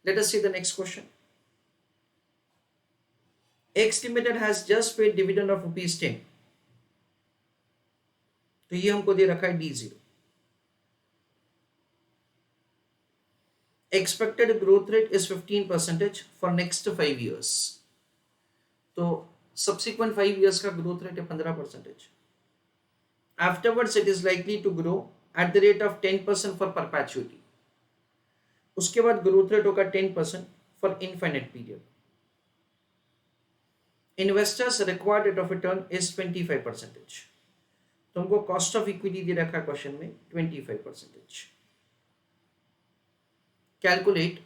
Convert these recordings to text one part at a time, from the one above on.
Let us see the next question. X Limited has just paid dividend of ₹10, तो ये हमको दे रखा है D0. Expected growth rate is 15% for next 5 years. तो subsequent 5 years का growth rate है 15%. Afterwards it is likely to grow at the rate of 10% for perpetuity. उसके बाद growth rate होगा 10% for infinite period. Investors required rate of return is 25%. तो हमको cost of equity दे रखा है क्वेश्चन में 25%. Calculate.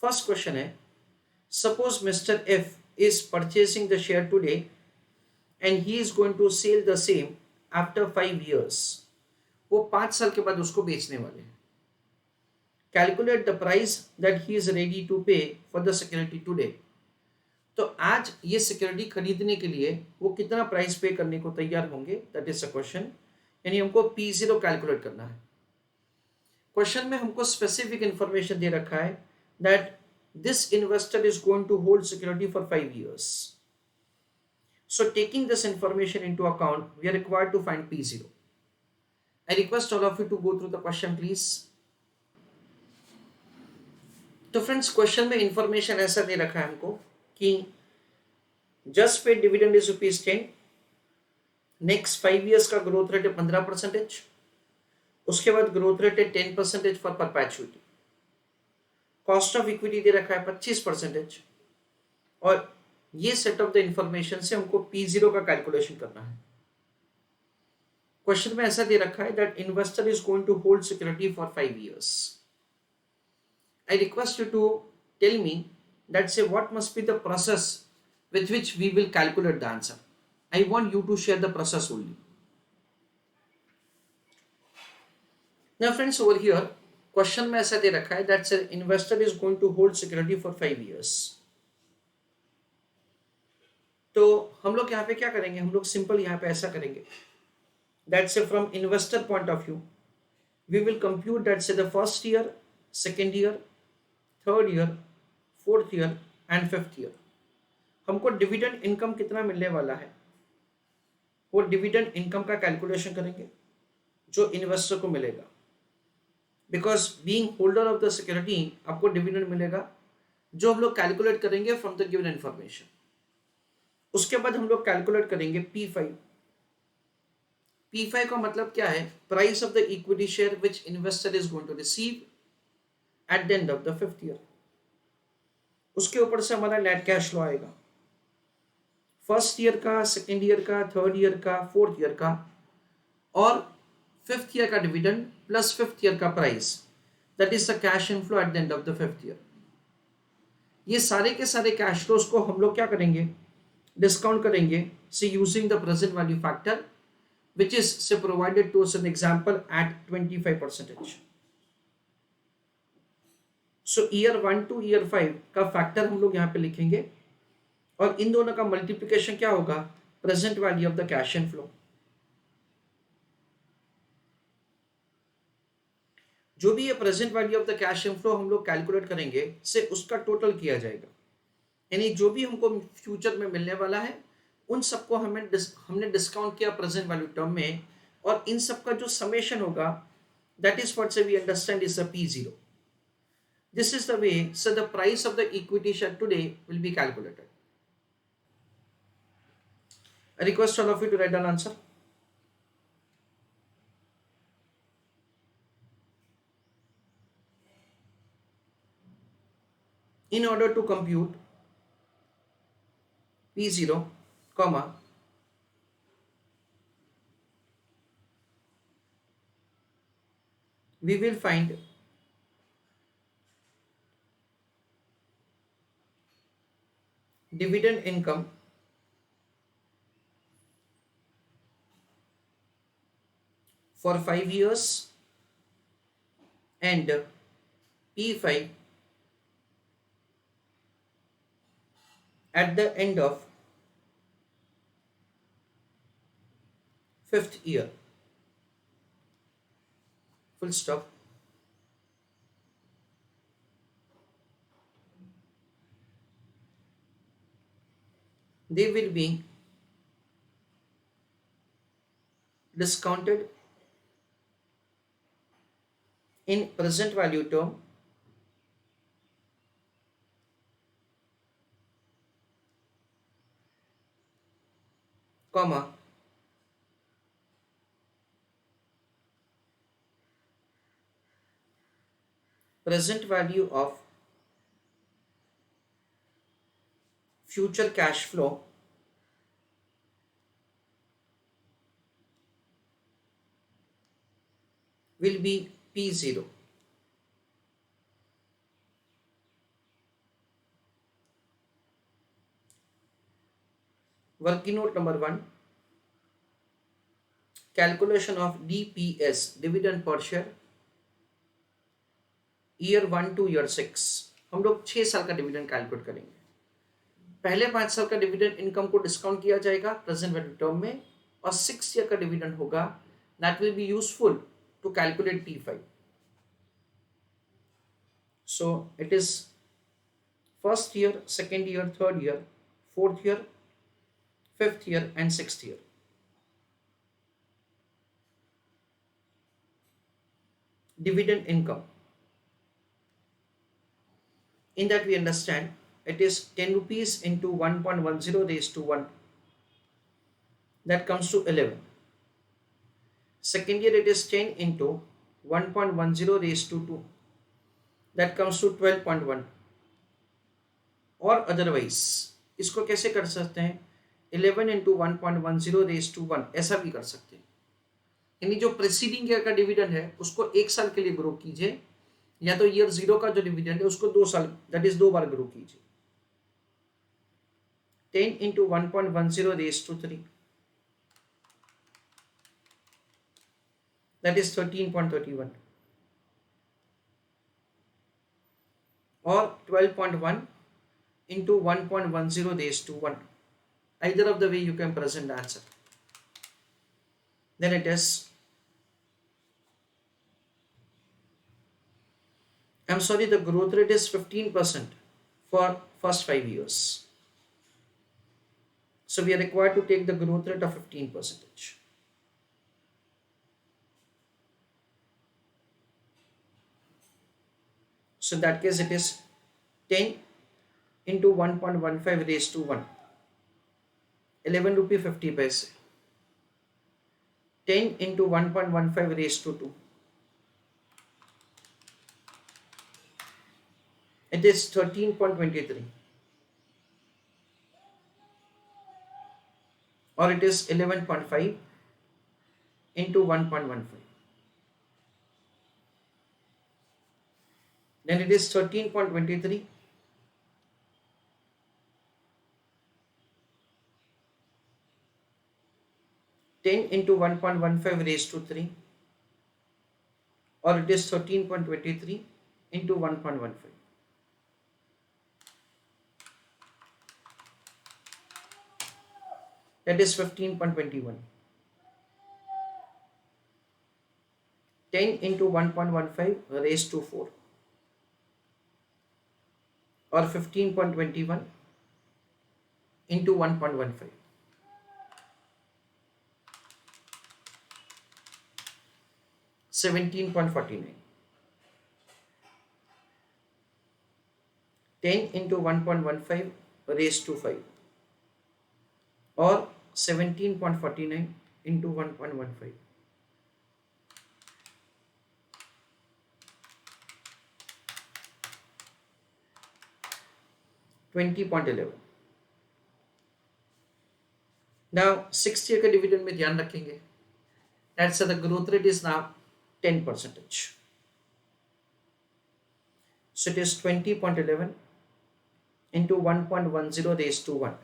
First question है, suppose Mr. F is purchasing the share today and he is going to sell the same after 5 years. वो 5 साल के बाद उसको बेचने वाले हैं. Calculate the price that he is ready to pay for the security today. तो आज ये सिक्योरिटी खरीदने के लिए वो कितना प्राइस पे करने को तैयार होंगे, दैट इज अ क्वेश्चन. यानी हमको P0 कैलकुलेट करना है. क्वेश्चन में हमको स्पेसिफिक इंफॉर्मेशन दे रखा है that this investor is going to hold security for 5 years. So taking this information into account, we are required to find P0. I request all of you to go through the question, please. तो friends question में information ऐसा दे रखा है हमको कि just paid dividend is ₹10, next 5 years का growth rate है 15%, उसके बाद ग्रोथ रेट है 10% for perpetuity. Cost of equity दे रखा है 25%. और ये सेट ऑफ द इंफॉर्मेशन से हमको P0 का कैलकुलेशन करना है. क्वेश्चन में ऐसा दे रखा है that investor is going to hold security for 5 years. I request you to tell me that say what must be the process with which we will calculate the answer. I want you to share the process only. Now friends, over here question में ऐसा दे रखा है that say investor is going to hold security for 5 years. तो हम लोग यहाँ पे क्या करेंगे, हम लोग सिंपल यहाँ पे ऐसा करेंगे that say from investor point of view we will compute that say the first year, second year, third year, fourth year and fifth year. हमको डिविडेंड इनकम कितना मिलने वाला है वो डिविडेंड इनकम का कैलकुलेशन करेंगे जो इन्वेस्टर को मिलेगा. Because being holder of the security आपको डिविडेंड मिलेगा जो हम लोग कैलकुलेट करेंगे फ्रॉम द गिवन इंफॉर्मेशन. उसके बाद हम लोग कैलकुलेट करेंगे P5. P5 का मतलब क्या है, price of the equity share which investor is going to receive at the end of the 5th year. उसके ऊपर से हमारा नेट कैश फ्लो आएगा फर्स्ट ईयर का, सेकेंड ईयर का, थर्ड ईयर का, फोर्थ ईयर का और 5th year का डिविडेंड प्लस 5th year का price, that is the cash inflow at the end of the 5th year. ये सारे के सारे कैश फ्लोज को हम लोग क्या करेंगे, डिस्काउंट करेंगे से using the present value factor which is से provided to us an example at 25%. So year 1 to year 5 का फैक्टर हम लोग यहाँ पे लिखेंगे और इन दोनों का मल्टीप्लिकेशन क्या होगा, present value of the cash and flow. जो भी ये present value of the cash and flow हम लोग कैलकुलेट करेंगे से उसका टोटल किया जाएगा. यानी जो भी हमको फ्यूचर में मिलने वाला है उन सबको हमने डिस्काउंट किया प्रेजेंट वैल्यू टर्म में और इन सब का जो समेशन होगा दैट इज व्हाट से we understand is the P0. This is the way, so the price of the equity share today will be calculated. I request all of you to write down answer. In order to compute P0, comma, we will find dividend income for 5 years and P5 at the end of 5th year. Full stop. they will be discounted in present value term, comma, present value of future cash flow will be P0. Working note number 1, calculation of DPS, dividend per share, year 1 to year 6। हम लोग 6 साल का dividend calculate करेंगे। पहले 5 साल का dividend income को discount किया जाएगा प्रेजेंट वैल्यू टर्म में, और 6 ईयर का डिविडेंड होगा, that will be useful to calculate P5। So it is first year, second year, third year, fourth year, fifth year and sixth year. Dividend income, in that we understand it is 10 rupees into 1.10 raised to 1, that comes to 11. Second year it is 10 into 1.10 raised to 2, that comes to 12.1। और otherwise इसको कैसे कर सकते हैं, 11 into 1.10 raised to 1, ऐसा भी कर सकते हैं। यानी जो प्रेसीडिंग ईयर का डिविडेंड है उसको 1 साल के लिए ग्रो कीजिए, या तो ईयर 0 का जो डिविडेंड है उसको 2 साल, दैट इज 2 बार ग्रो कीजिए। 10 into 1.10 raised to 3, that is 13.31, or 12.1 into 1.10 raised to 1, either of the way you can present the answer. Then it is, I'm sorry, the growth rate is 15% for first 5 years. So we are required to take the growth rate of 15%. So in that case it is 10 into 1.15 raised to 1, 11 rupee 50 paise, 10 into 1.15 raised to 2, it is 13.23, or it is 11.5 into 1.15, then it is 13.23 10 into 1.15 raised to 3, or it is 13.23 into 1.15, that is 15.21, 10 into 1.15 raised to 4, or 15.21 into 1.15, 17.49, 10 into 1.15 raised to 5, or 17.49 into 1.15, 20.11। Now 6th year का dividend में ध्यान रखेंगे, that's the growth rate is now 10%. So it is 20.11 into 1.10 raised to 1,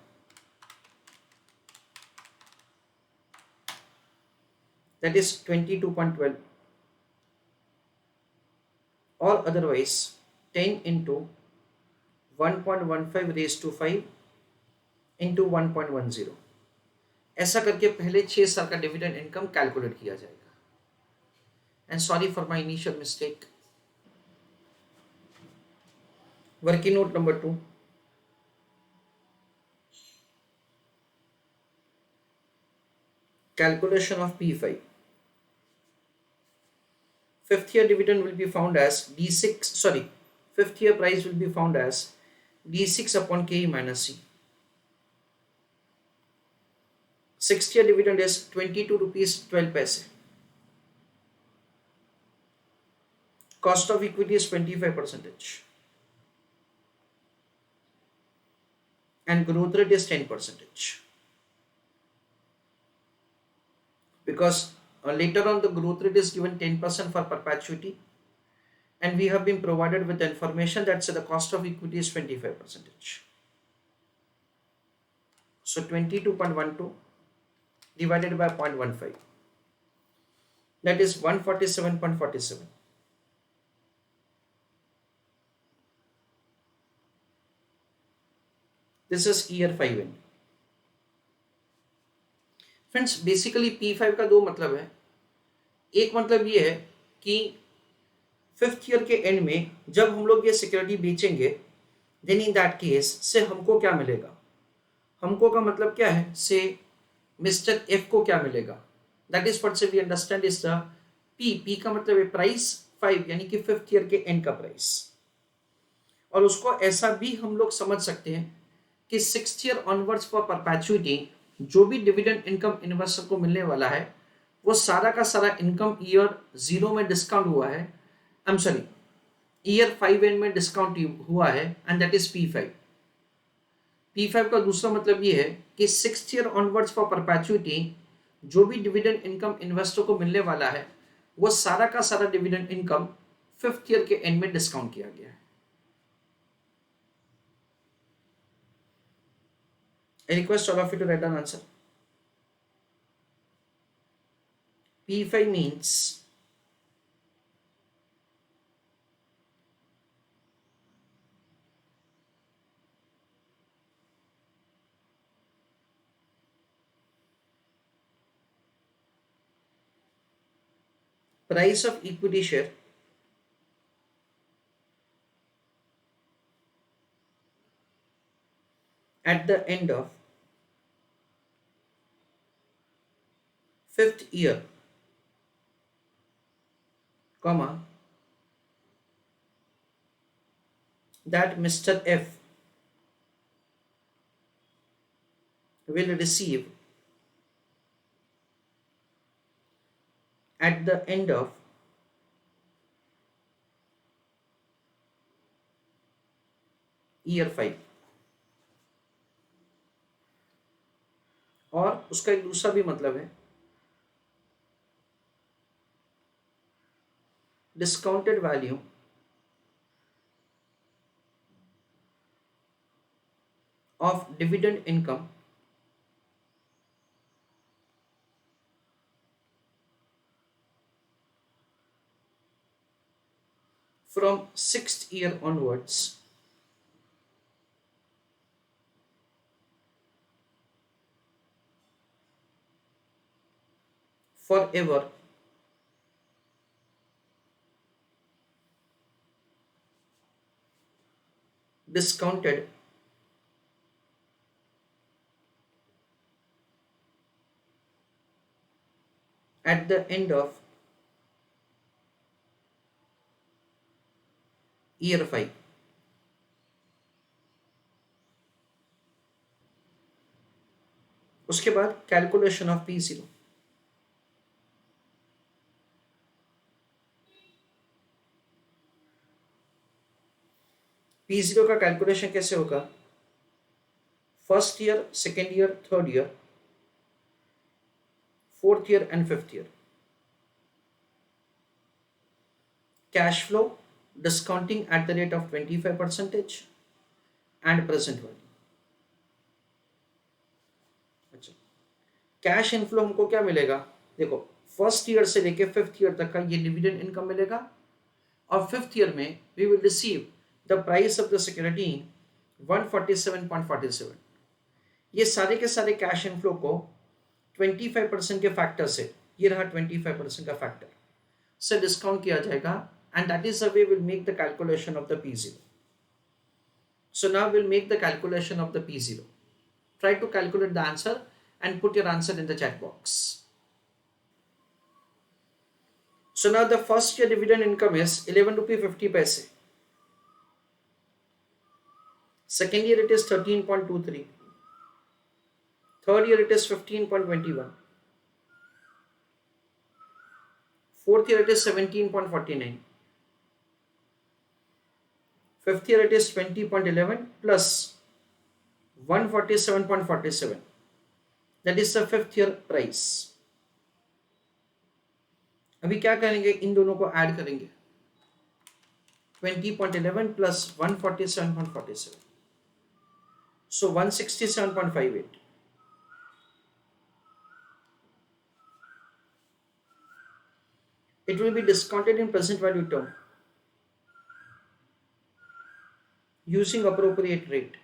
that is 22.12, or otherwise 10 into 1.15 raised to 5 into 1.10। ऐसा करके पहले 6 साल का dividend income calculate किया जाएगा। And sorry for my initial mistake. Working note number 2, calculation of P5. Fifth year dividend will be found as D6, sorry, fifth year price will be found as D6 upon KE minus C. Sixth year dividend is 22 rupees 12 paise. Cost of equity is 25%. And growth rate is 10%. Because later on the growth rate is given 10% for perpetuity, and we have been provided with the information that the cost of equity is 25%. So 22.12 divided by 0.15, that is 147.47. This is year 5 end. Friends basically P5 का दो मतलब है. एक मतलब ये है कि fifth year के एंड में जब हम लोग ये सिक्योरिटी बेचेंगे, देन इन दैट केस से हमको क्या मिलेगा. हमको का मतलब क्या है, से मिस्टर एफ को क्या मिलेगा. दैट इज व्हाट से we understand is the P का मतलब है प्राइस 5, यानी कि फिफ्थ ईयर के एंड का प्राइस. और उसको ऐसा भी हम लोग समझ सकते हैं कि sixth year onwards for perpetuity जो भी डिविडेंड इनकम इन्वेस्टर को मिलने वाला है वो सारा का सारा इनकम ईयर 0 में डिस्काउंट हुआ है, I am sorry year 5 and में डिस्काउंट हुआ है, and that is P5. P5 का दूसरा मतलब ये है कि sixth year onwards for perpetuity जो भी डिविडेंड इनकम इन्वेस्टर को मिलने वाला है वो सारा का सारा डिविडेंड इनकम फिफ्थ ईयर के एंड में डिस्काउंट किया गया है. I request all of you to write down answer. P5 means price of equity share at the end of fifth year, comma, that Mr. F will receive at the end of year 5. और उसका एक दूसरा भी मतलब है discounted value of dividend income from sixth year onwards forever discounted at the end of year 5. उसके बाद calculation of P0. P0 का कैलकुलेशन कैसे होगा, first year, second year, third year, fourth year and fifth year. Cash flow discounting at the rate of 25% and present value. अच्छा, cash inflow हमको क्या मिलेगा, देखो फर्स्ट ईयर से लेके फिफ्थ ईयर तक का ये डिविडेंड इनकम मिलेगा, और फिफ्थ ईयर में we will receive the price of the security 147.47. ये सारे के सारे कैश इनफ्लो को 25% के फैक्टर से, ये रहा 25% का फैक्टर से डिस्काउंट किया जाएगा, and that is the way we'll make the calculation of the P0. So now we'll make the calculation of the P0. Try to calculate the answer and put your answer in the chat box. So now the first year dividend income is 11 rupee 50 paise. Second year it is 13.23. Third year it is 15.21. Fourth year it is 17.49. Fifth year it is 20.11 plus 147.47. That is the fifth year price. अभी क्या करेंगे, इन दोनों को add करेंगे. 20.11 plus 147.47. So 167.58. It will be discounted in present value term using appropriate rate.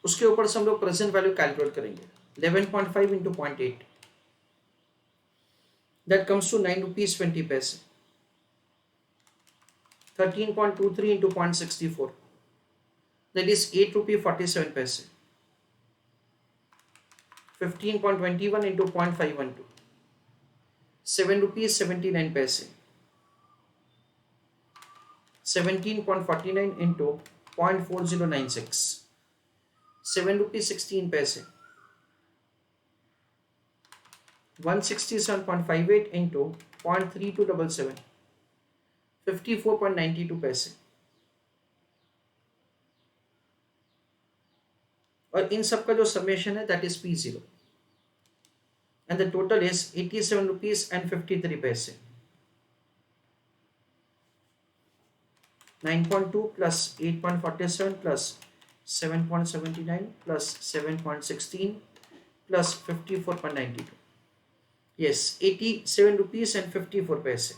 उसके ऊपर से हम लोग प्रेजेंट वैल्यू कैलकुलेट करेंगे. 11.5 into 0.8, that comes to 9 rupees 20 paise. 13.23 into 0.64, that is 8 rupee 47 paise. 15.21 into 0.512, 7 rupees 79 paise. 17.49 into 0.4096, 7 rupees 16 paise. 167.58 into 0.3277, 54.92 paise. और इन सब का जो समेशन है that is P0, and the total is 87 rupees and 53 paise. 9.2 plus 8.47 plus 7.79 plus 7.16 plus 54.92. Yes, 87 rupees and 54 paise.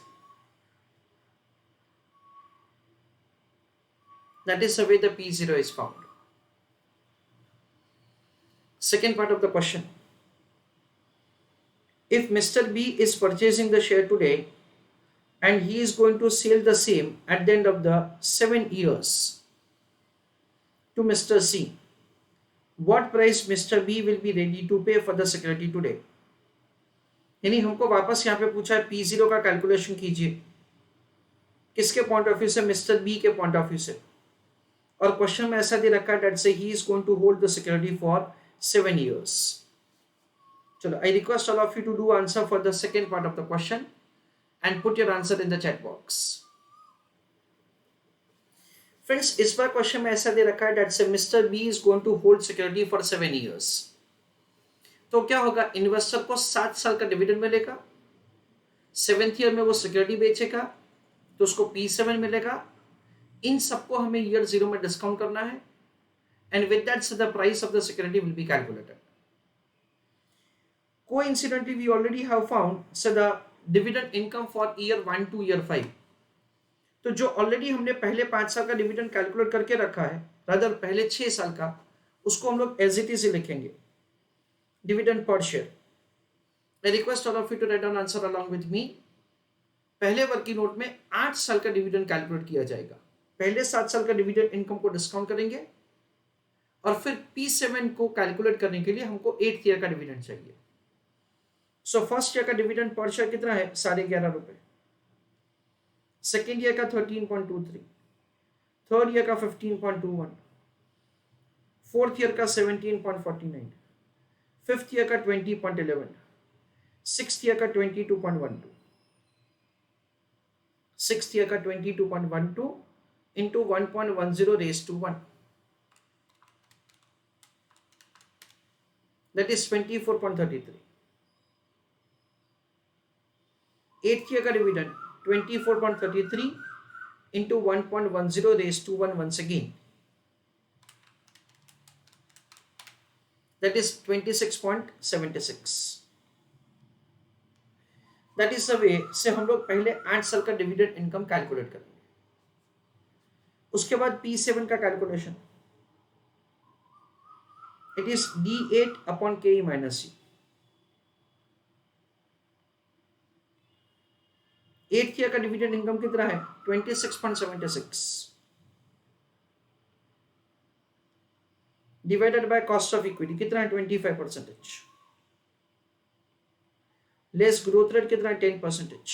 That is the way the P0 is found. Second part of the question. If Mr. B is purchasing the share today and he is going to sell the same at the end of the 7 years to Mr. C, what price Mr. B will be ready to pay for the security today? यानी हमको वापस यहाँ पे पूछा है P0 का calculation कीजिए. किसके पॉइंट ऑफ व्यू से? मिस्टर बी के पॉइंट ऑफ व्यू से. और क्वेश्चन में ऐसा दे रखा है दैट से he is going to hold the security for 7 years. चलो, I request all of you to do answer for the second part of the question and put your answer in the chat box. Friends, इस बार question में ऐसा दे रखा है that say Mr. B is going to hold security for 7 years. तो क्या होगा? Investor को 7 साल का डिविडेंड मिलेगा. 7th ईयर में वो सिक्योरिटी बेचेगा तो उसको P7 मिलेगा. इन सबको हमें ईयर 0 में डिस्काउंट करना है and with that so the price of the security will be calculated. Coincidentally, we already have found so the dividend income for year 1 to year 5. तो जो ऑलरेडी हमने पहले 5 साल का डिविडेंड कैलकुलेट करके रखा है, रादर पहले 6 साल का, उसको हम लोग एज इट इज लिखेंगे dividend per share. I request all of you to write down answer along with me. पहले वर्किंग नोट में 8 साल का डिविडेंड कैलकुलेट किया जाएगा. पहले 7 साल का डिविडेंड इनकम को डिस्काउंट करेंगे और फिर P7 को कैलकुलेट करने के लिए हमको 8th ईयर का डिविडेंड चाहिए. सो फर्स्ट ईयर का डिविडेंड पर शेयर कितना है? 11.5 रुपए. सेकेंड ईयर का 13.23, थर्ड ईयर का 15.21, फोर्थ ईयर का 17.49, फिफ्थ ईयर का 20.11, सिक्स्थ ईयर का 22.12, सिक्स्थ ईयर का 22.12 into 1.10 raised to 1, that is 24.33. 8th year का dividend 24.33 into 1.10 raised to 1 once again, that is 26.76. that is the way से हम लोग पहले 8 साल का डिविडेंड इनकम कैलकुलेट करेंगे. उसके बाद P7 का calculation, it is D8 upon KE minus C. 8th year का डिविडेंड इनकम कितना है? 26.76. Divided by cost of equity कितना है 25%, लेस ग्रोथ रेट कितना है 10%,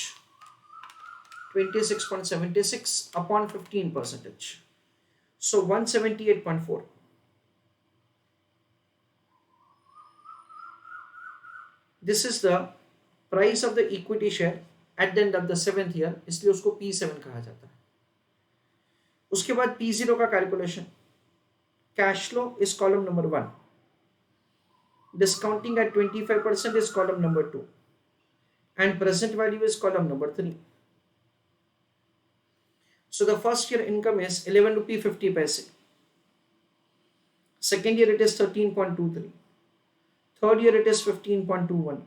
26.76 upon 15%, so 178.4. This is the price of the equity share at the end of the 7th year, इसलिए उसको P7 कहा जाता है. उसके बाद P0 का calculation, cash flow is column number 1, discounting at 25% is column number 2, and present value is column number 3. So the first year income is 11 rupee 50 paise, second year it is 13.23, third year it is 15.21,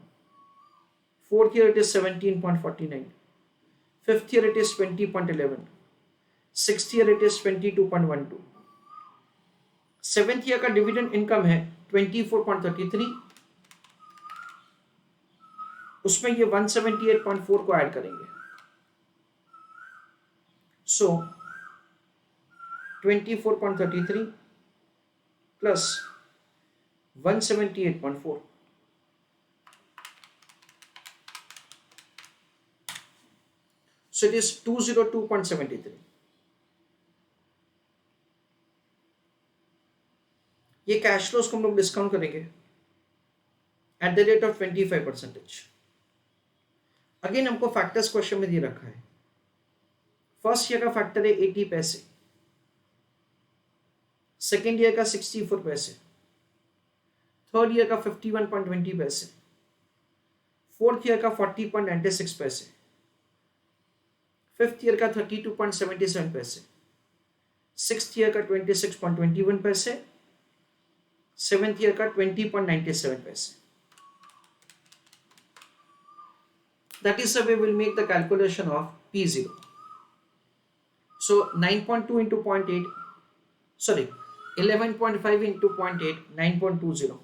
fourth year it is 17.49, fifth year it is 20.11, sixth year it is 22.12, seventh year का dividend income है 24.33, उसमें ये 178.4 को add करेंगे, सो 24.33 plus 178.4, so it is 202.73. ये cash flows को हम लोग डिस्काउंट करेंगे at the rate of 25%. Again हमको फैक्टर्स क्वेश्चन में दिए रखा है. फर्स्ट ईयर का फैक्टर है 80 पैसे, सेकेंड ईयर का 64 पैसे, थर्ड ईयर का 51.20 पैसे, फोर्थ ईयर का 40.96 पैसे, फिफ्थ ईयर का 32.77 पैसे, सिक्स्थ ईयर का 26.21 पैसे, सेवेंथ ईयर का 20.97 पैसे. That is the way we'll make the calculation of P0. So 9.2 into 0.8, sorry, 11.5 into 0.8, 9.20,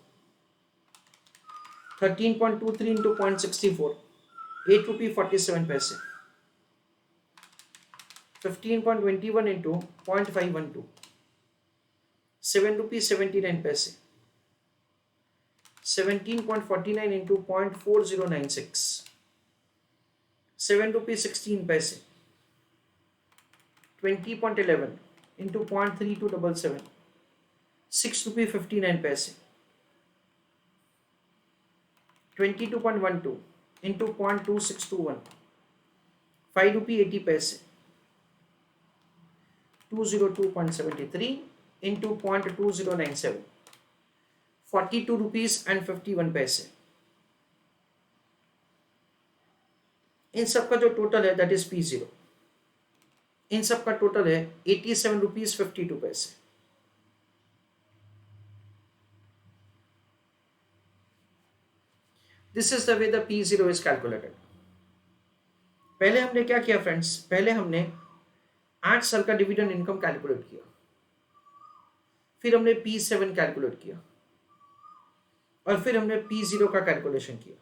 13.23 into 0.64, 8 rupee 47 paise, 15.21 into 0.512, 7 rupee 79 paise, 17.49 into 0.4096, 7 rupees 16 paise, 20.11 into 0.3277, 6 rupee 59 paise, 22.12 into 0.2621, 5 rupee 80 paise, 202.73 into 0.2097, 42 rupees and 51 पैसे. इन सब का जो total है that is P0. इन सब का total है 87 rupees 52 पैसे. This is the way the P0 is calculated. पहले हमने क्या किया फ्रेंड्स, पहले हमने 8 साल का डिविडेंड इनकम कैलकुलेट किया, फिर हमने P7 कैलकुलेट किया, और फिर हमने P0 का कैलकुलेशन किया.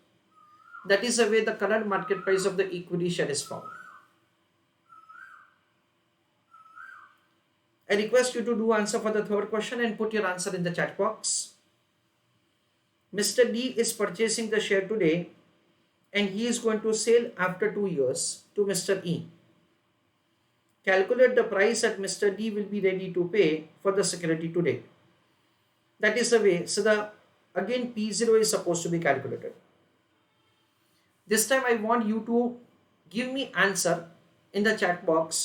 That is the way the current market price of the equity share is found. I request you to do answer for the third question and put your answer in the chat box. Mr. D is purchasing the share today and he is going to sell after 2 years to Mr. E. Calculate the price that Mr. D will be ready to pay for the security today. That is the way. So the again P0 is supposed to be calculated. This time I want you to give me answer in the chat box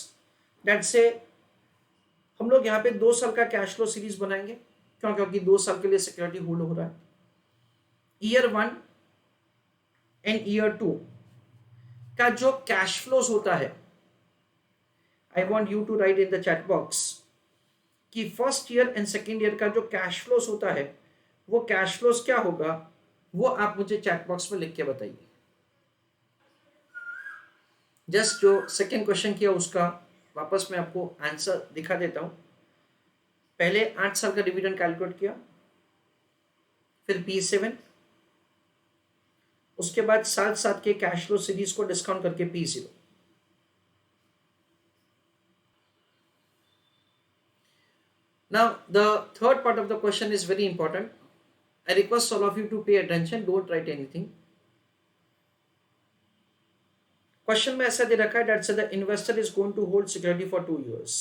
that say हम लोग यहाँ पे 2 साल का cash flow series बनाएंगे. क्यों? क्योंकि 2 साल के लिए सिक्योरिटी होल्ड हो रहा है. ईयर 1 एंड ईयर 2 का जो कैश फ्लोज होता है, I want you to write in the chat box कि first year and second year का जो कैश फ्लोज होता है वो कैश फ्लोज क्या होगा, वो आप मुझे चैट बॉक्स में लिख के बताइए. जस्ट जो सेकेंड क्वेश्चन किया उसका वापस मैं आपको आंसर दिखा देता हूं. पहले 8 साल का डिविडेंड कैलकुलेट किया, फिर P7, उसके बाद 7 के कैश फ्लो सीरीज को डिस्काउंट करके P0. Now The third part of the question is very important. I request all of you to pay attention. Don't write anything. Question में ऐसा दे रखा है that the investor is going to hold security for 2 years.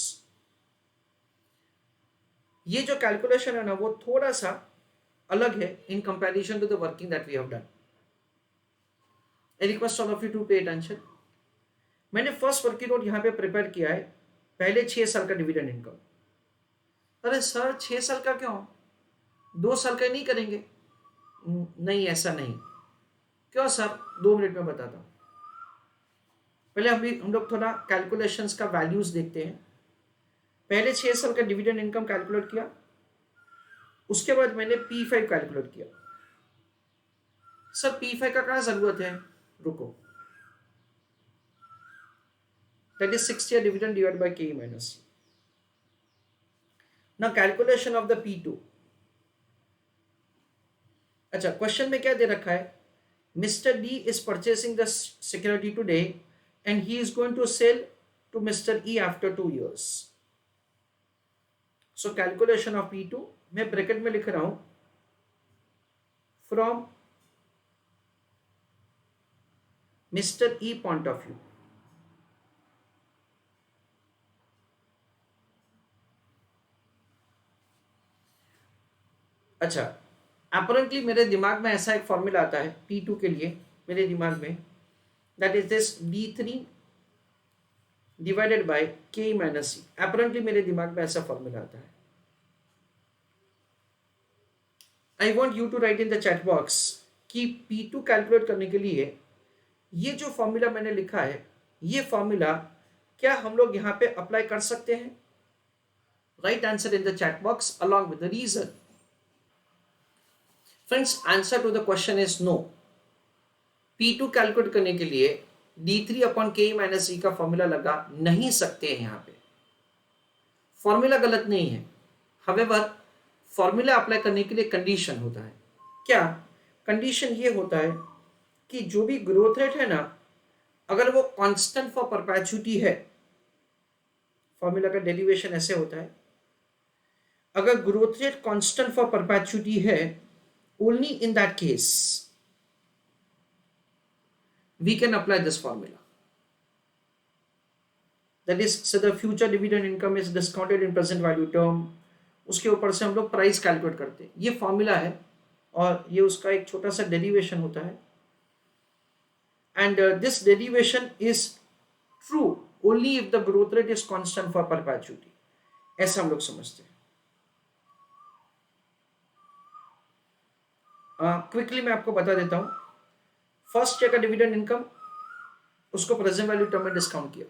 ये जो calculation है ना वो थोड़ा सा अलग है in comparison to the working that we have done. I request all of you to pay attention. मैंने फर्स्ट वर्किंग नोट यहाँ पे प्रिपेयर किया है, पहले 6 साल का डिविडेंड इनकम. अरे सर 6 साल का क्यों, 2 साल का नहीं करेंगे? नहीं, ऐसा नहीं. क्यों सर? 2 मिनट में बताता हूँ. पहले हम लोग थोड़ा कैलकुलेशंस का वैल्यूज देखते हैं. पहले 6 साल का डिविडेंड इनकम कैलकुलेट किया, उसके बाद मैंने P5 कैलकुलेट किया. सर P5 का कहाँ जरूरत है? रुको. That is 6 year dividend divided by K minus C. Now calculation of the P2. अच्छा, क्वेश्चन में क्या दे रखा है? Mr. D is purchasing the security today and he is going to sell to Mr. E after 2 years. So calculation of P2 मैं bracket में लिख रहा हूं from Mr. E point of view. अच्छा, अपरेंटली मेरे दिमाग में ऐसा एक फॉर्मूला आता है P2 के लिए मेरे दिमाग में, that is this D3 divided by K minus C. Apparently मेरे दिमाग में ऐसा फॉर्मूला आता है. I want you to write in the chat box कि P2 कैलकुलेट करने के लिए ये जो फॉर्मूला मैंने लिखा है, ये फॉर्मूला क्या हम लोग यहाँ पे अप्लाई कर सकते हैं? Write answer in the chat box along with the reason. Friends, answer to the question is no. P2 calculate करने के लिए D3 upon K minus C का फॉर्मूला लगा नहीं सकते हैं. यहाँ पे फॉर्मूला गलत नहीं है, हावेवर फॉर्मूला अप्लाई करने के लिए कंडीशन होता है. क्या कंडीशन ये होता है कि जो भी ग्रोथ रेट है ना, अगर वो कांस्टेंट फॉर परपेचुइटी है, फॉर्मूला का डेरिवेशन ऐसे होता है, अगर growth rate constant for perpetuity है, only in that case we can apply this formula. That is, so the future dividend income is discounted in present value term. उसके ऊपर से हम लोग प्राइस कैलकुलेट करते हैं. ये फॉर्मूला है और ये उसका एक छोटा सा डेरिवेशन होता है. And this derivation is true only if the growth rate is constant for perpetuity. ऐसा हम लोग समझते हैं. क्विकली मैं आपको बता देता हूं. फर्स्ट ईयर का डिविडेंड इनकम उसको प्रेजेंट वैल्यू टर्म में डिस्काउंट किया.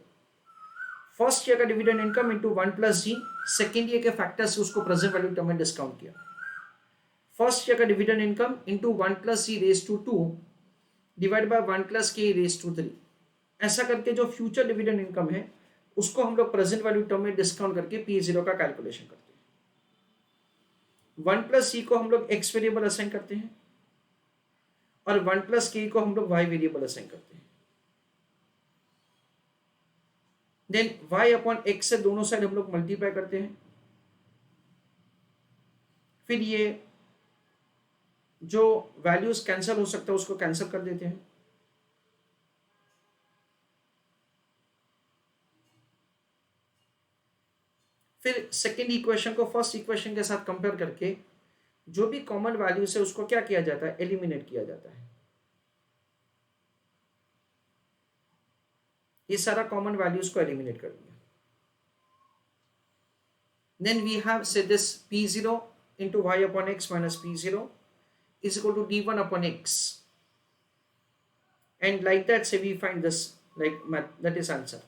फर्स्ट ईयर का dividend income into 1 plus G, second year के फैक्टर से उसको प्रेजेंट वैल्यू टर्म में डिस्काउंट किया. फर्स्ट ईयर का dividend income into 1 plus G raise to 2 divide by 1 plus K raise to 3. ऐसा करके जो फ्यूचर डिविडेंड इनकम है उसको हम लोग प्रेजेंट वैल्यू टर्म में डिस्काउंट करके P0 का कैलकुलेशन करते हैं. 1 प्लस सी को हम लोग एक्स वेरिएबल असाइन करते हैं और 1 प्लस के को हम लोग वाई वेरिएबल असाइन करते हैं. देन y अपॉन एक्स से दोनों साइड हम लोग मल्टीप्लाई करते हैं. फिर ये जो वैल्यूज कैंसिल हो सकता है उसको कैंसिल कर देते हैं. फिर सेकेंड इक्वेशन को फर्स्ट इक्वेशन के साथ कंपेयर करके जो भी कॉमन वैल्यूज है उसको क्या किया जाता है? एलिमिनेट किया जाता है. ये सारा कॉमन वैल्यूज को एलिमिनेट कर दिया. देन वी हैव से this P0 into y upon x minus P0 is equal to D1 upon x, and like that say we find this like that is answer.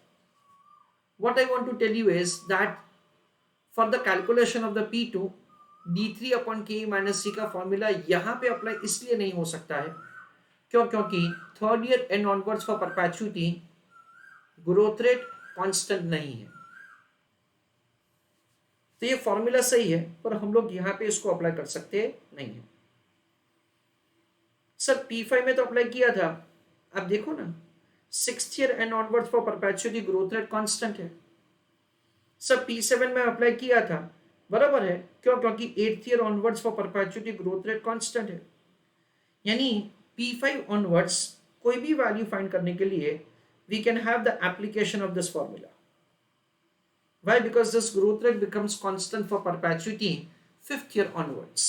What I want to tell you is that for the calculation of the P2, D3 upon K minus C का formula यहाँ पे apply इसलिए नहीं हो सकता है क्योंकि third year and onwards for perpetuity growth rate constant नहीं है. तो ये फॉर्मूला सही है पर हम लोग यहाँ पे इसको अप्लाई कर सकते नहीं है. सर P5 में तो अप्लाई किया था, आप देखो ना 6th year and onwards for perpetuity growth rate constant है. सर P7 में अप्लाई किया था, बराबर है, क्यों? क्योंकि 8th year onwards for perpetuity growth rate constant है, यानी P5 ऑनवर्ड्स कोई भी वैल्यू फाइंड करने के लिए we can have the application of this formula. Why? Because this growth rate becomes constant for perpetuity 5th year onwards.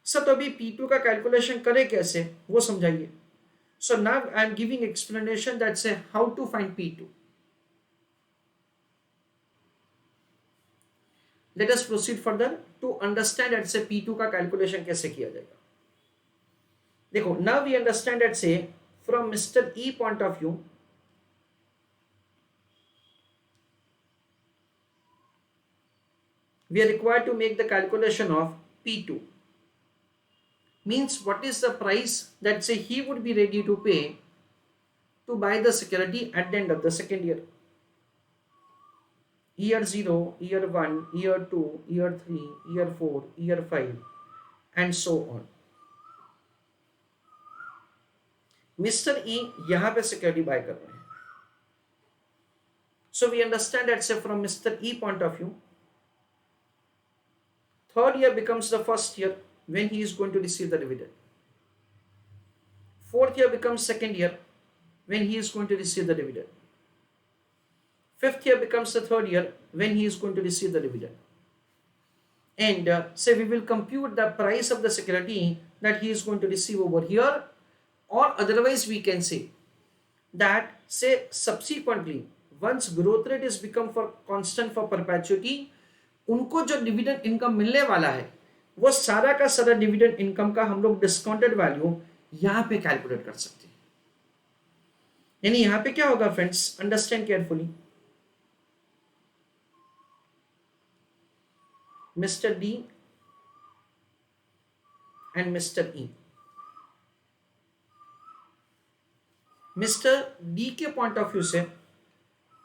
Sir तो अभी P2 का कैलकुलेशन करें कैसे, वो समझाइए. So now I am giving explanation that say how to find P2. Let us proceed further to understand that say P2 का calculation कैसे किया जाएगा. देखो, now we understand that say from Mr. E point of view, we are required to make the calculation of P2. Means what is the price that say he would be ready to pay to buy the security at the end of the second year. Year 0, year 1, year 2, year 3, year 4, year 5 and so on. Mr. E यहाँ पे security buy कर रहे हैं. So we understand that say from Mr. E point of view, third year becomes the first year when he is going to receive the dividend. Fourth year becomes second year when he is going to receive the dividend. Fifth year becomes the third year when he is going to receive the dividend. And say we will compute the price of the security that he is going to receive over here, or otherwise we can say that say subsequently once growth rate is become for constant for perpetuity, उनको जो dividend income मिलने वाला है वो सारा का सारा dividend income का हम लोग डिस्काउंटेड वैल्यू यहां पे कैलकुलेट कर सकते हैं. यानी यहां पे क्या होगा friends, understand carefully. Mister D and Mister E. Mister D के पॉइंट ऑफ व्यू से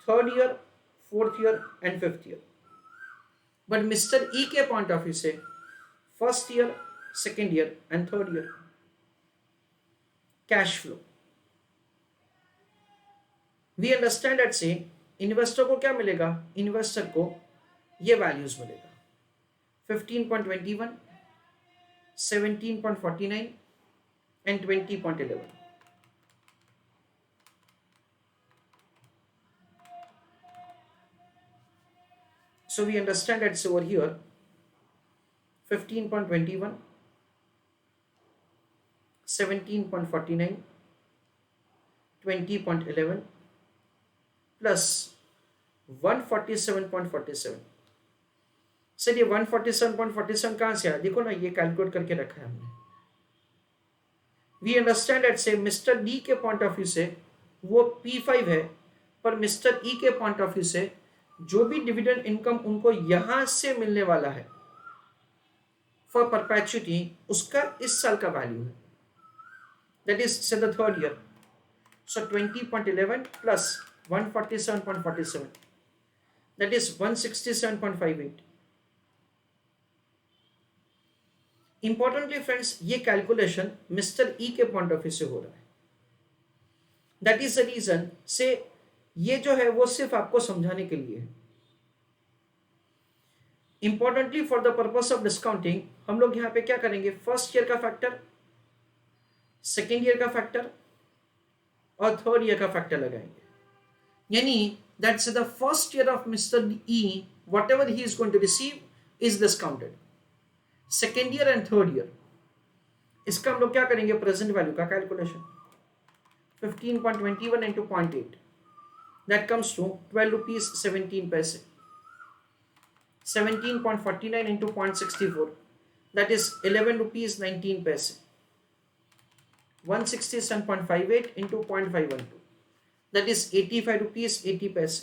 third year, fourth year and fifth year. But Mister E के पॉइंट ऑफ व्यू से first year, second year and third year. Cash flow, we understand that से investor को क्या मिलेगा, investor को ये वैल्यूज मिलेगा 15.21, 17.49 and 20.11. So we understand that over here 15.21, 17.49, 20.11 plus 147.47. Sir ये 147.47 कहाँ से आया, देखो ना ये कैलकुलेट करके रखा है हमने. वी अंडरस्टैंड दैट से मिस्टर डी के पॉइंट ऑफ व्यू से वो P5 है, पर मिस्टर ई के पॉइंट ऑफ व्यू से जो भी डिविडेंड इनकम उनको यहां से मिलने वाला है फॉर परपेचुइटी, उसका इस साल का वैल्यू है, दैट इज से the third year. So 20.11 plus 147.47, that is 167.58. Importantly friends, ये कैलकुलेशन मिस्टर ई के पॉइंट ऑफ व्यू से हो रहा है. दैट इज द रीजन से ये जो है वो सिर्फ आपको समझाने के लिए है. Importantly for the purpose of discounting हम लोग यहां पे क्या करेंगे, फर्स्ट ईयर का फैक्टर, सेकेंड ईयर का फैक्टर और थर्ड ईयर का फैक्टर लगाएंगे. यानी that's the first year of mister E, whatever he is going to receive is discounted. Second year and third year, इसका हम लोग क्या करेंगे, प्रेजेंट वैल्यू का calculation. 15.21 into 0.8, that comes to 12 rupees 17 paise. 17.49 into 0.64, that is 11 rupees 19 paise. 167.58 into 0.512, that is 85 rupees 80 paise.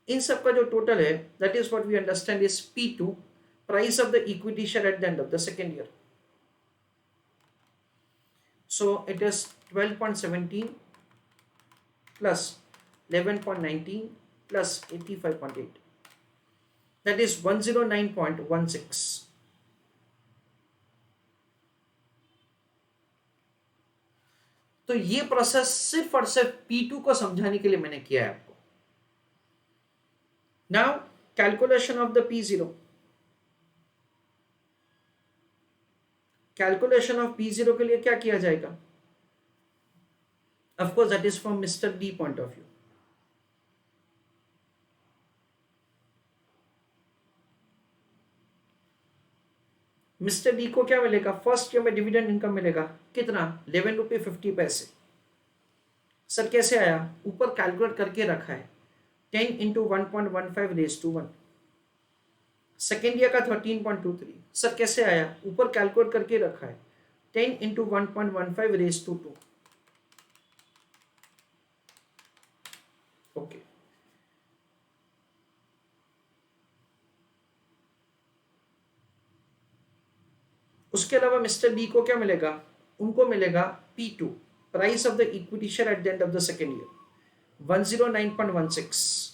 इन सब का जो total है, that is what we understand is P2, price of the equity share at the end of the second year. So it is 12.17 plus 11.19 plus 85.8, that is 109.16. तो ये process सिर्फ और सिर्फ P2 को समझाने के लिए मैंने किया है आपको. Now calculation of the P0, calculation of P0 के लिए क्या किया जाएगा? Of course that is from mister D point of view. Mister D को क्या मिलेगा? फर्स्ट ईयर में डिविडेंड इनकम मिलेगा कितना? 11 रुपये 50 पैसे. सर कैसे आया? ऊपर कैलकुलेट करके रखा है 10 into 1.15 raise to 1. Second year का 13.23. सर कैसे आया? ऊपर कैलकुलेट करके रखा है 10 इंटू 1.15 रेज टू 2. ओके. उसके अलावा मिस्टर डी को क्या मिलेगा? उनको मिलेगा P2, price of the equity share eight the end of the second year, 109.16.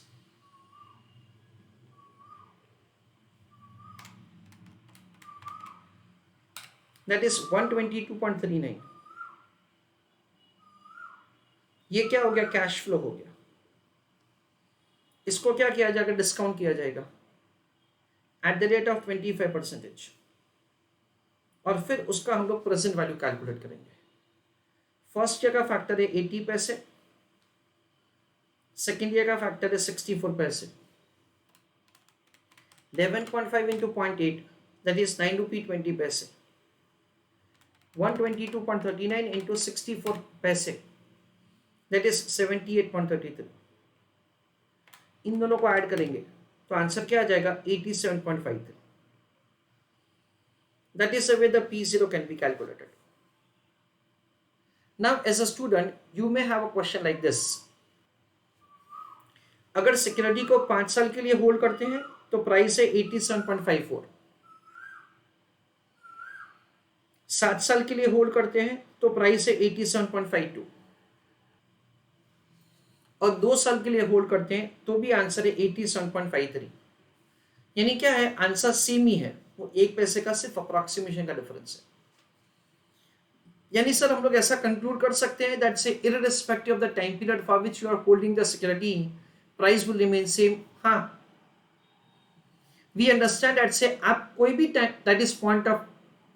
That is 122.39. ये क्या हो गया? कैश फ्लो हो गया. इसको क्या किया जाएगा? डिस्काउंट किया जाएगा एट द रेट ऑफ 25%. और फिर उसका हम लोग प्रेजेंट वैल्यू कैलकुलेट करेंगे. फर्स्ट ईयर का फैक्टर है 80 पैसे, सेकेंड ईयर का फैक्टर है 64 पैसे. 11.5 इंटू 0.8 दैट इज 9 रुपये 20 पैसे. 122.39 इंटू 64 पैसे दैट इज 78.33. इन दोनों को ऐड करेंगे तो आंसर क्या आ जाएगा? 87.53. That is the way the P0 can be calculated. Now as a student you may have a question like this. अगर सिक्योरिटी को 5 साल के लिए होल्ड करते हैं तो प्राइस है 87.54. 7 साल के लिए होल्ड करते हैं तो प्राइस है 87.52. और 2 साल के लिए होल्ड करते हैं तो भी आंसर है 87.53. यानी क्या है? आंसर सेम ही है, वो 1 पैसे का सिर्फ अप्रॉक्सीमेशन का डिफरेंस है. यानी सर हम लोग ऐसा कंक्लूड कर सकते हैं दैट से irrespective of the time period for which you are holding the security, price will remain same. हाँ, वी अंडरस्टैंड दैट से आप कोई भी time, that is point of,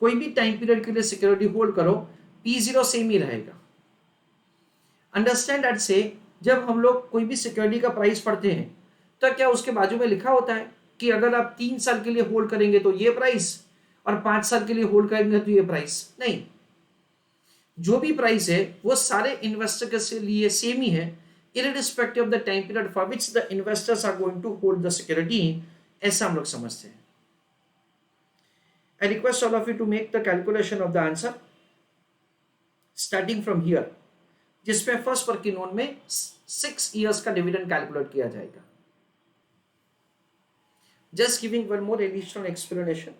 कोई भी टाइम पीरियड के लिए सिक्योरिटी होल्ड करो, P0 सेम ही रहेगा. अंडरस्टैंड दैट से जब हम लोग कोई भी सिक्योरिटी का प्राइस पढ़ते हैं तो क्या उसके बाजू में लिखा होता है कि अगर आप 3 साल के लिए होल्ड करेंगे तो ये प्राइस, और 5 साल के लिए होल्ड करेंगे तो ये प्राइस? नहीं, जो भी प्राइस है वो सारे इन्वेस्टर के लिए सेम ही है, irrespective of the time period for which the investors are going to hold the security. ऐसा हम लोग समझते हैं. I request all of you to make the calculation of the answer starting from here, जिसमें first working note में 6 years का dividend calculate किया जाएगा. Just giving one more additional explanation.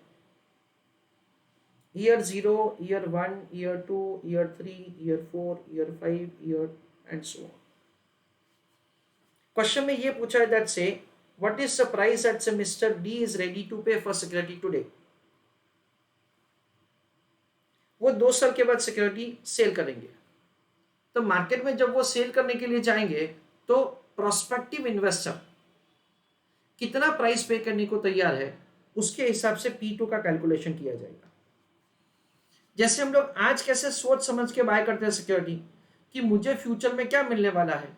Year 0, year 1, year 2, year 3, year 4, year 5, year and so on. Question में ये पूछा है that say what is the price that say Mr. D is ready to pay for security today. वो 2 साल के बाद security cell करेंगे. तो मार्केट में जब वो सेल करने के लिए जाएंगे तो प्रोस्पेक्टिव इन्वेस्टर कितना प्राइस पे करने को तैयार है, उसके हिसाब से P2 का कैलकुलेशन किया जाएगा. जैसे हम लोग आज कैसे सोच समझ के बाय करते हैं सिक्योरिटी कि मुझे फ्यूचर में क्या मिलने वाला है,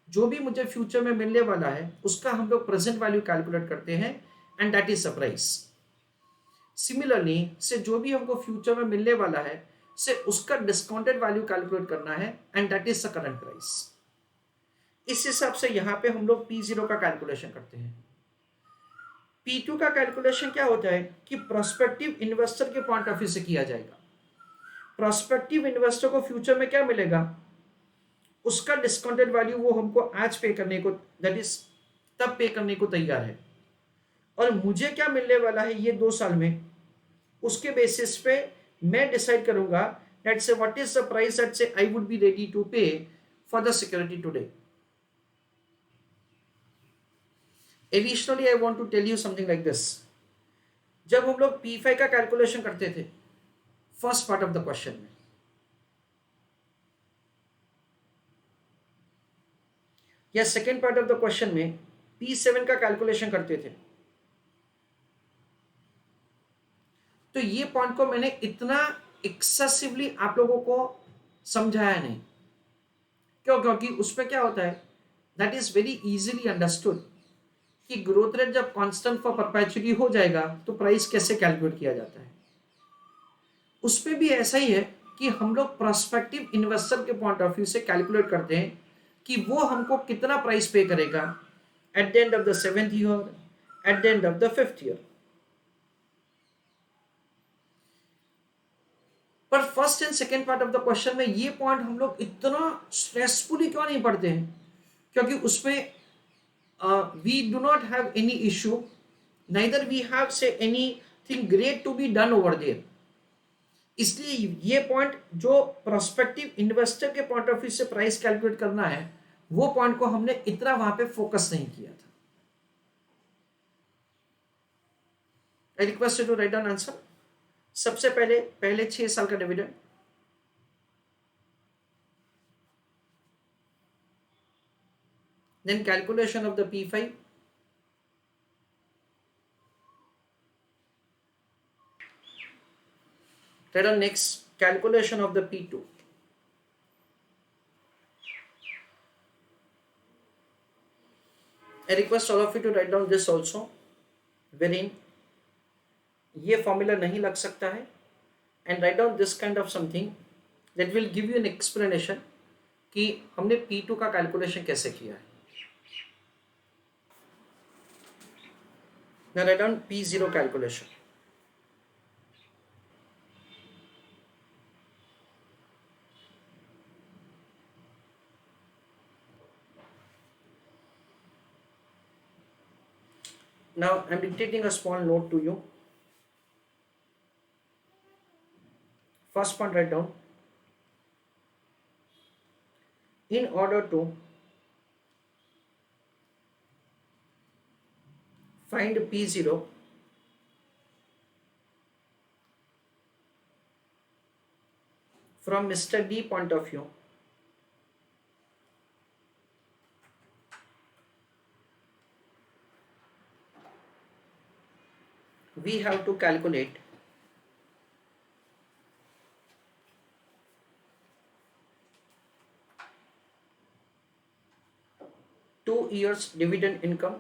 जो भी मुझे फ्यूचर में मिलने वाला है उसका हम लोग प्रेजेंट वैल्यू कैलकुलेट करते हैं and that is the price. Similarly से जो भी हमको फ्यूचर में मिलने वाला है से उसका डिस्काउंटेड वैल्यू कैलकुलेट करना है and that is the current price. इस हिसाब से यहाँ पे हम लोग P0 का कैलकुलेशन करते हैं. P2 का कैलकुलेशन क्या होता है कि प्रोस्पेक्टिव इन्वेस्टर के पॉइंट ऑफ व्यू से किया जाएगा. प्रोस्पेक्टिव इन्वेस्टर को फ्यूचर में क्या मिलेगा, उसका डिस्काउंटेड वैल्यू वो हमको आज पे करने को, दैट इज तब पे करने को तैयार है, और मुझे क्या मिलने वाला है ये 2 साल में, उसके बेसिस पे मैं डिसाइड करूंगा दैट से what is the price that से I would be ready to pay for the security today. Additionally I want to tell you something like this. जब हम लोग P5 का कैलकुलेशन करते थे first part of the question में, या second part of the question में, P7 का कैलकुलेशन करते थे। तो ये पॉइंट को मैंने इतना एक्सेसिवली आप लोगों को समझाया नहीं। क्यों? क्योंकि उसमें क्या होता है, that is very easily understood कि ग्रोथ रेट जब कांस्टेंट फॉर परपेचुअली हो जाएगा तो प्राइस कैसे कैलकुलेट किया जाता है। उसमें भी ऐसा ही है कि हम लोग प्रोस्पेक्टिव इन्वेस्टर के पॉइंट ऑफ व्यू से कैलकुलेट करते हैं कि वो हमको कितना प्राइस पे करेगा at the end of the 7th year, at the end of the 5th year. पर first and second part of the question में ये पॉइंट हम लोग इतना स्ट्रेसफुली क्यों नहीं पढ़ते हैं? क्योंकि उसमें we do not have any issue, neither we have say anything great to be done over there। इसलिए ये पॉइंट जो प्रोस्पेक्टिव इन्वेस्टर के पॉइंट ऑफ व्यू से प्राइस कैलकुलेट करना है, वो पॉइंट को हमने इतना वहां पे फोकस नहीं किया था। I request you to write down answer. सबसे पहले पहले 6 साल का dividend, then calculation of the P5, write down next calculation of the P2, I request all of you to write down this also, wherein ये formula नहीं लग सकता है, and write down this kind of something that will give you an explanation कि हमने P2 का calculation कैसे किया है। Now write down P0 calculation। Now I'm dictating a small note to you। First point, write down, in order to find P0 from Mr. D point of view, we have to calculate two years dividend income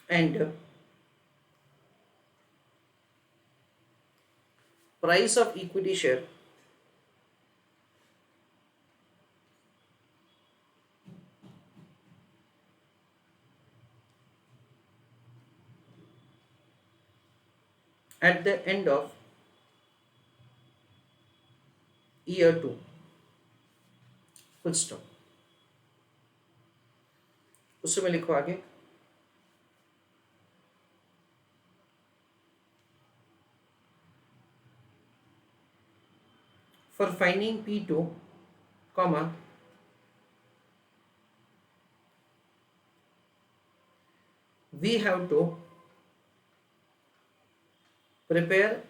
and price of equity share at the end of year 2, full stop। उसमें लिखो आगे, for finding P2, comma, we have to prepare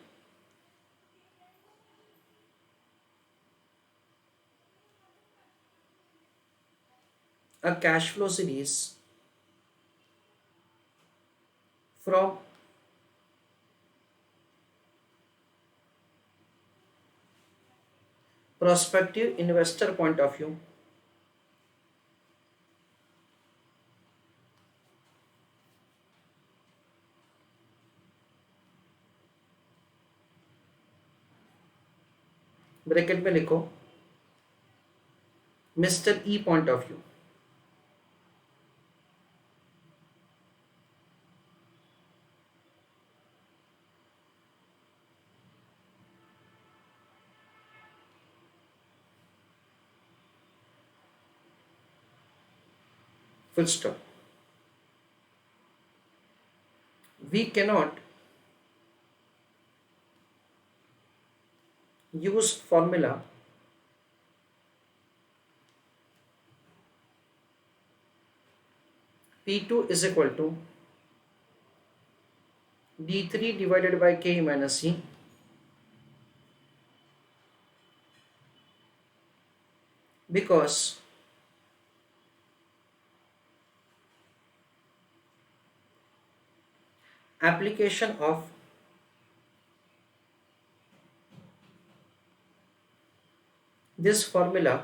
a cash flow series from prospective investor point of view bracket में लिखो mister E point of view. full stop। We cannot use formula P2 is equal to D3 divided by K minus C because application of this formula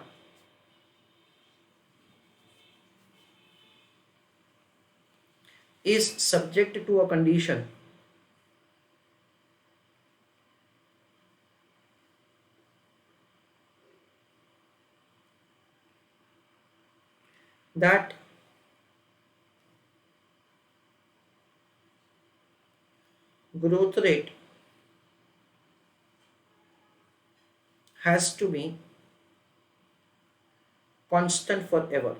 is subject to a condition that growth rate has to be constant forever.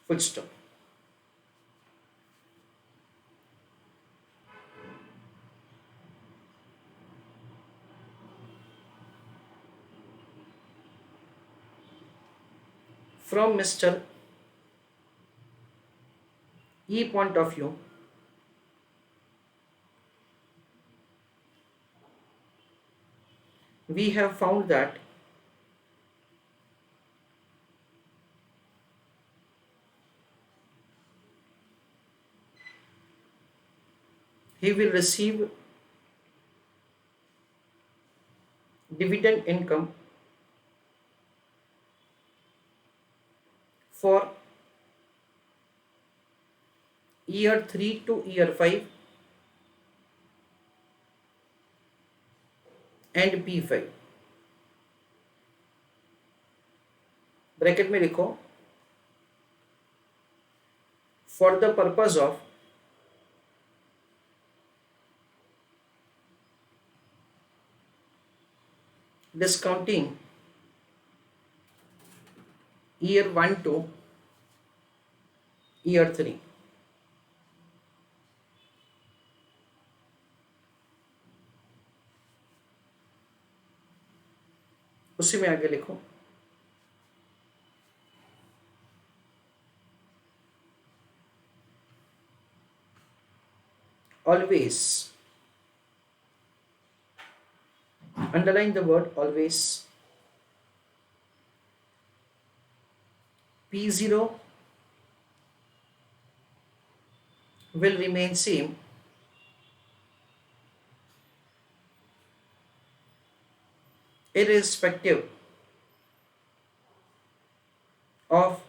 Full stop. From Mr. E point of view, we have found that he will receive dividend income for year 3 to year 5 and P5. Bracket में लिखो for the purpose of discounting year 1 to year 3. उसी में आगे लिखो always, underline the word always, P0 will remain same irrespective of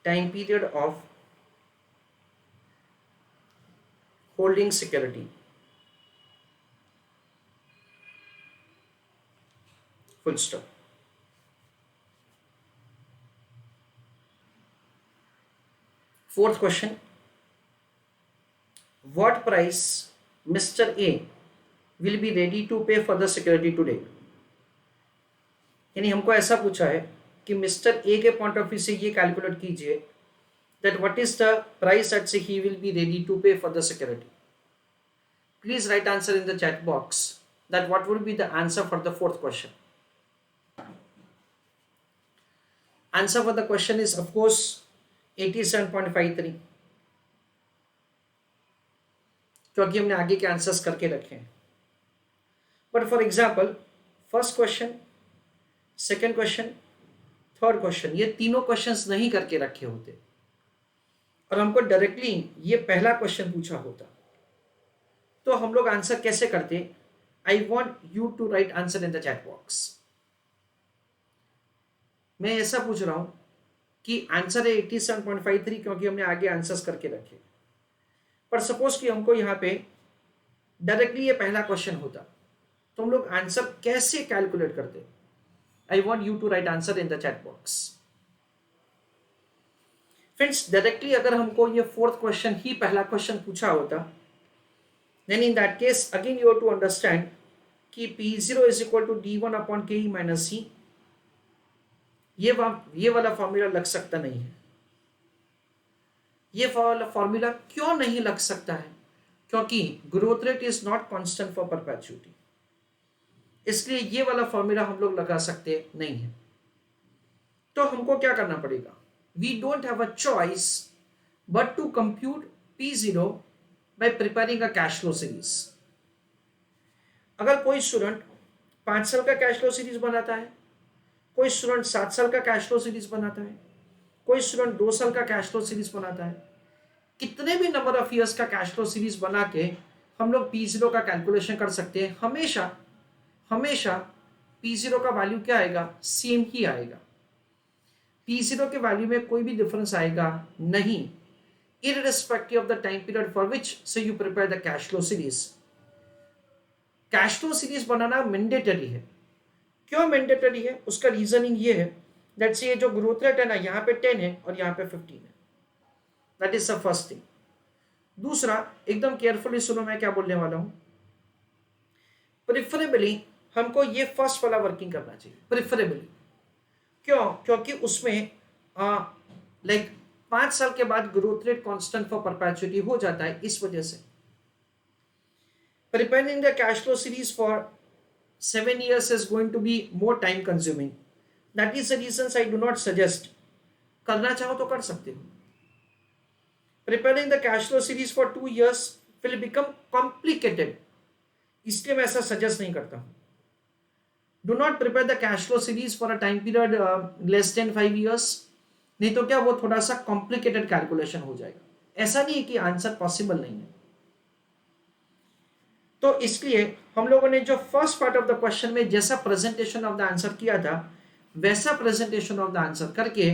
time period of holding security. Full stop. Fourth question, what price Mr. A will be ready to pay for the security today? यानी हमको ऐसा पूछा है कि mister A के point of view से ये calculate कीजिए that what is the price at which he will be ready to pay for the security. Please write answer in the chat box that what would be the answer for the fourth question. Answer for the question is of course 87.53 क्योंकि हमने आगे के answers करके रखे हैं. But for example first question, second question, third question, ये तीनों questions नहीं करके रखे होते और हमको डायरेक्टली ये पहला क्वेश्चन पूछा होता तो हम लोग आंसर कैसे करते? I want you to write answer in the chat box. मैं ऐसा पूछ रहा हूं कि आंसर है 87.53 क्योंकि हमने आगे आंसर्स करके रखे. पर सपोज कि हमको यहाँ पे डायरेक्टली ये पहला क्वेश्चन होता तो हम लोग आंसर कैसे कैलकुलेट करते? I want you to write answer in the chat box. Friends directly अगर हमको ये फोर्थ क्वेश्चन ही पहला क्वेश्चन पूछा होता then in that case again you have to understand कि P0 is equal to D1 upon KE minus C. ये वाला formula लग सकता नहीं है. ये फॉर्मूला क्यों नहीं लग सकता है? क्योंकि growth rate is not constant for perpetuity, इसलिए ये वाला फॉर्मूला हम लोग लगा सकते नहीं है. तो हमको क्या करना पड़ेगा? we don't have a choice but to compute P0 by preparing a cash flow series. अगर कोई स्टूडेंट 5 साल का कैश फ्लो सीरीज बनाता है, कोई स्टूडेंट 7 साल का कैश फ्लो सीरीज बनाता है, कोई स्टूडेंट 2 साल का कैश फ्लो सीरीज बनाता है, कितने भी नंबर ऑफ ईयर्स का कैश फ्लो सीरीज बना के हम लोग P0 का कैलकुलेशन कर सकते हैं. हमेशा हमेशा P0 का वैल्यू क्या आएगा, सेम ही आएगा. P0 के वैल्यू में कोई भी डिफरेंस आएगा नहीं, irrespective of the time period for which say you prepare the cash flow series. Cash flow series banana mandatory है. क्यों मैंडेटरी है, उसका रीजनिंग ये है दैट से ये जो ग्रोथ रेट है ना, यहाँ पे 10 है और यहाँ पे 15 है. That is the first thing. दूसरा, एकदम केयरफुली सुनो मैं क्या बोलने वाला हूं. प्रिफरेबली हमको ये फर्स्ट वाला वर्किंग करना चाहिए, प्रिफरेबली. क्यों, क्योंकि उसमें लाइक 5 साल के बाद growth rate constant for perpetuity हो जाता है. इस वजह से preparing the cash flow series for 7 years is going to be more time consuming. That is the reasons I do not suggest. करना चाहो तो कर सकते हो. Preparing the cash flow series for 2 years will become complicated. इसलिए मैं ऐसा suggest नहीं करता हूं. Do not prepare the cash flow series for a time period less than 5 years. नहीं तो क्या वो थोड़ा सा कॉम्प्लिकेटेड कैलकुलेशन हो जाएगा. ऐसा नहीं है कि आंसर पॉसिबल नहीं है. तो इसलिए हम लोगों ने जो first part of the question में जैसा प्रेजेंटेशन ऑफ द आंसर किया था, वैसा प्रेजेंटेशन ऑफ द आंसर करके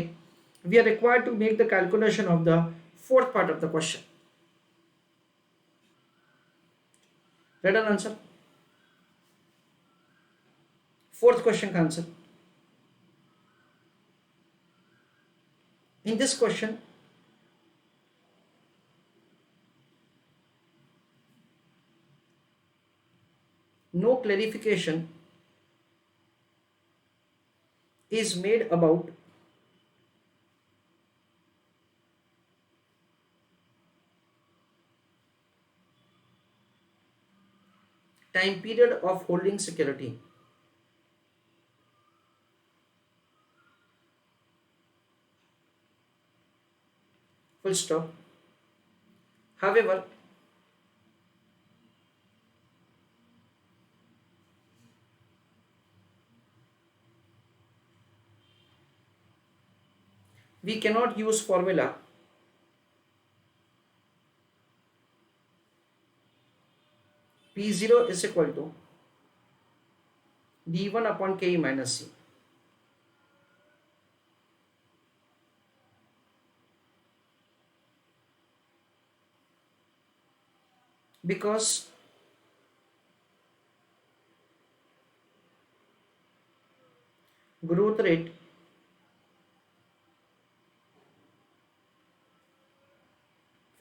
we are required to make the calculation of the fourth part of the question. Read an answer, fourth question का answer. In this question no clarification is made about time period of holding security. Full stop. However, we cannot use formula P0 is equal to D1 upon KE minus C. Because growth rate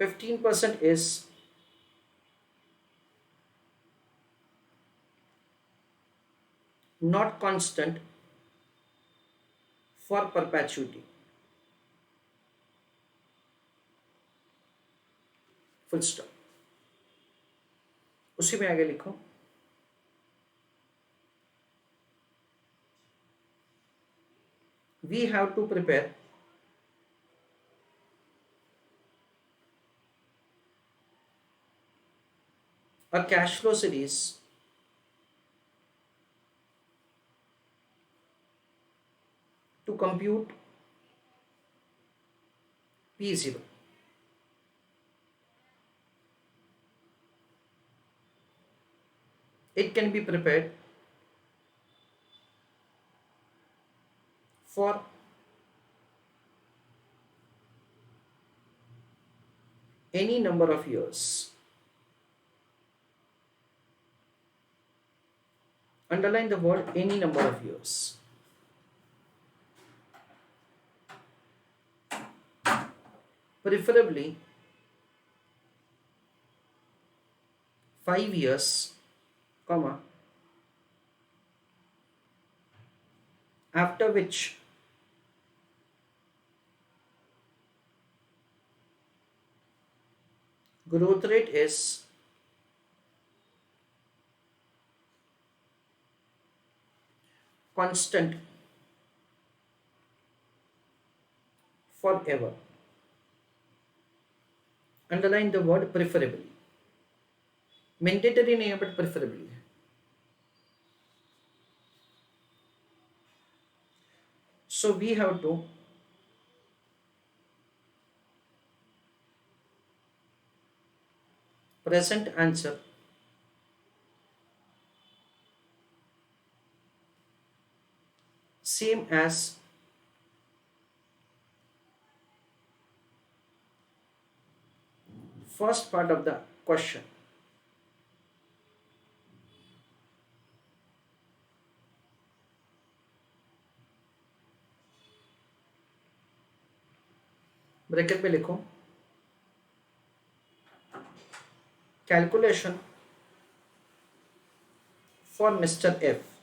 %15 is not constant for perpetuity. Full stop. उसी में आगे लिखो we have to prepare a cash flow series to compute P0. It can be prepared for any number of years. Underline the word any number of years. Preferably 5 years, comma, after which growth rate is constant forever. Underline the word preferably. Mandatory नहीं है but preferably है. So we have to present answer same as first part of the question. Bracket में लिखो calculation for Mr. F